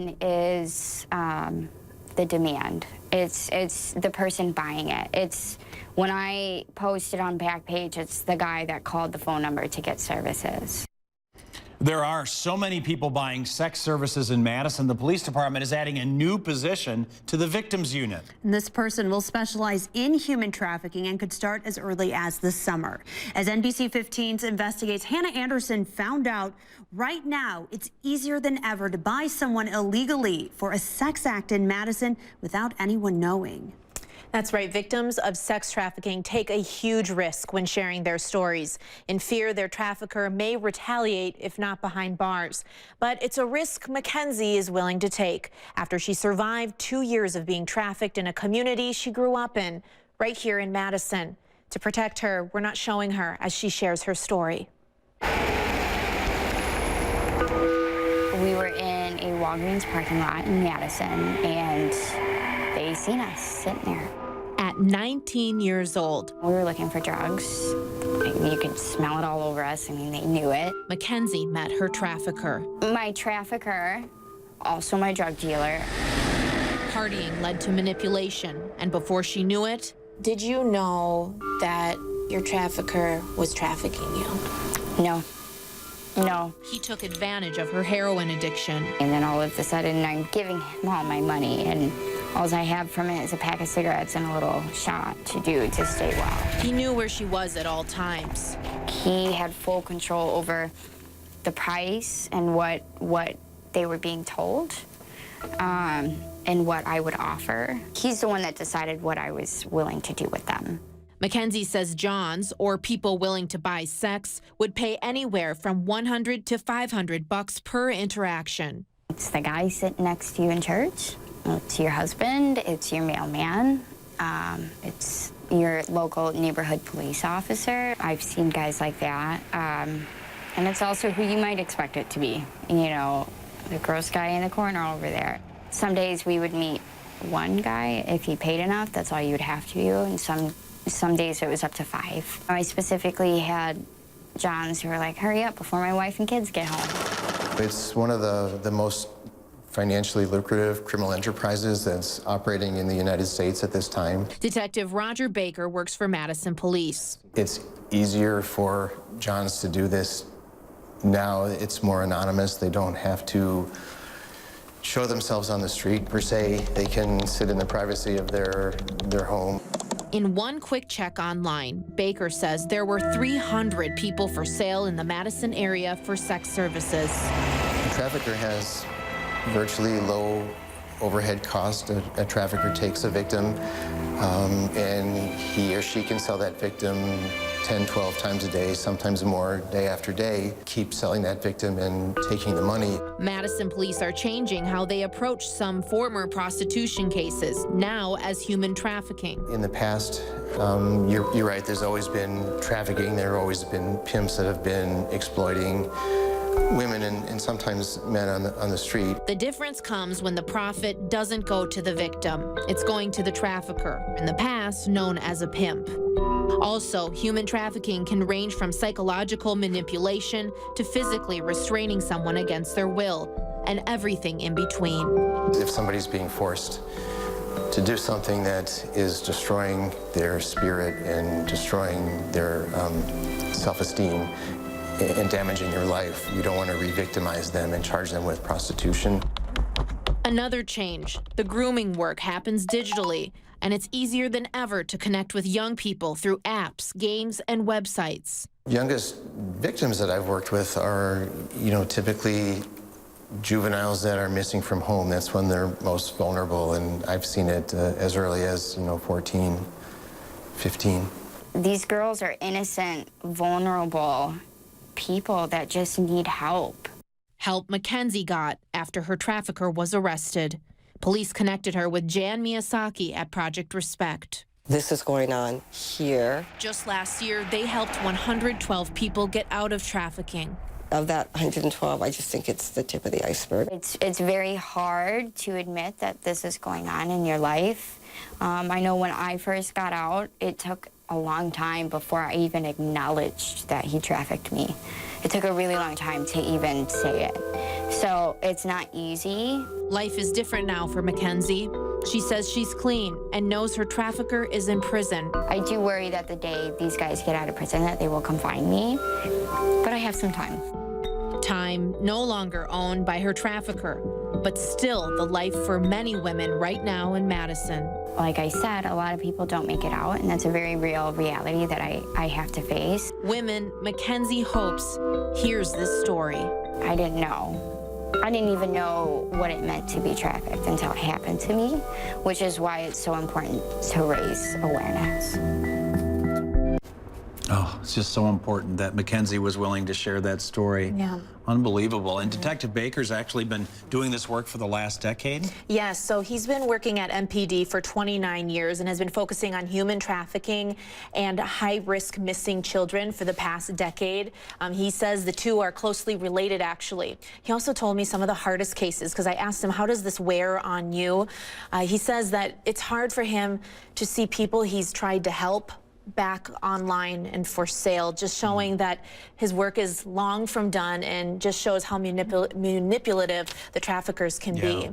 one is the demand. It's the person buying it. It's when I posted on Backpage, it's the guy that called the phone number to get services. There are so many people buying sex services in Madison. The police department is adding a new position to the victims unit. And this person will specialize in human trafficking and could start as early as this summer. As NBC 15's investigates, Hannah Anderson found out right now it's easier than ever to buy someone illegally for a sex act in Madison without anyone knowing. That's right. Victims of sex trafficking take a huge risk when sharing their stories, in fear their trafficker may retaliate if not behind bars. But it's a risk Mackenzie is willing to take after she survived 2 years of being trafficked in a community she grew up in, right here in Madison. To protect her, we're not showing her as she shares her story. We were in a Walgreens parking lot in Madison, and they seen us sitting there. At 19 years old, We were looking for drugs. You could smell it all over us. I mean, they knew it. Mackenzie met her trafficker. My trafficker, also my drug dealer. Partying led to manipulation, and before she knew it, Did you know that your trafficker was trafficking you? No. No. he took advantage of her heroin addiction. And then all of a sudden, I'm giving him all my money, and all I have from it is a pack of cigarettes and a little shot to do to stay well. He knew where she was at all times. He had full control over the price and what they were being told, and what I would offer. He's the one that decided what I was willing to do with them. Mackenzie says Johns, or people willing to buy sex, would pay anywhere from $100 to $500 per interaction. It's the guy sitting next to you in church. It's your husband. It's your mailman. It's your local neighborhood police officer. I've seen guys like that. And it's also who you might expect it to be. You know, the gross guy in the corner over there. Some days we would meet one guy. If he paid enough, that's all you would have to do. And some days it was up to 5. I specifically had Johns who were like, hurry up before my wife and kids get home. It's one of the most financially lucrative criminal enterprises that's operating in the United States at this time. Detective Roger Baker works for Madison Police. It's easier for Johns to do this now. It's more anonymous. They don't have to show themselves on the street per se. They can sit in the privacy of their home. In one quick check online, Baker says there were 300 people for sale in the Madison area for sex services. The trafficker has virtually low overhead cost. A trafficker takes a victim, and he or she can sell that victim 10, 12 times a day, sometimes more, day after day, keep selling that victim and taking the money. Madison police are changing how they approach some former prostitution cases, now as human trafficking. In the past, you're right, there's always been trafficking. There have always been pimps that have been exploiting women and sometimes men on the street. The difference comes when the profit doesn't go to the victim. It's going to the trafficker, in the past known as a pimp. Also, human trafficking can range from psychological manipulation to physically restraining someone against their will, and everything in between. If somebody's being forced to do something that is destroying their spirit and destroying their self-esteem and damaging their life, you don't want to re-victimize them and charge them with prostitution. Another change, the grooming work happens digitally, and it's easier than ever to connect with young people through apps, games, and websites. Youngest victims that I've worked with are, typically juveniles that are missing from home. That's when they're most vulnerable, and I've seen it as early as, 14, 15. These girls are innocent, vulnerable people that just need help. Help Mackenzie got after her trafficker was arrested. Police connected her with Jan Miyazaki at Project Respect. This is going on here. Just last year, they helped 112 people get out of trafficking. Of that 112, I just think it's the tip of the iceberg. It's very hard to admit that this is going on in your life. I know when I first got out, it took a long time before I even acknowledged that he trafficked me. It took a really long time to even say it. So it's not easy. Life is different now for Mackenzie. She says she's clean and knows her trafficker is in prison. I do worry that the day these guys get out of prison that they will come find me, but I have some time. Time no longer owned by her trafficker, but still the life for many women right now in Madison. Like I said, a lot of people don't make it out, and that's a very real reality that I have to face. Women Mackenzie hopes hears this story. I didn't know. I didn't even know what it meant to be trafficked until it happened to me, which is why it's so important to raise awareness. Oh, it's just so important that Mackenzie was willing to share that story. Yeah. Unbelievable. And Detective Baker's actually been doing this work for the last decade? Yes, so he's been working at MPD for 29 years and has been focusing on human trafficking and high-risk missing children for the past decade. He says the two are closely related, actually. He also told me some of the hardest cases, because I asked him, how does this wear on you? He says that it's hard for him to see people he's tried to help back online and for sale, just showing that his work is long from done and just shows how manipulative the traffickers can be.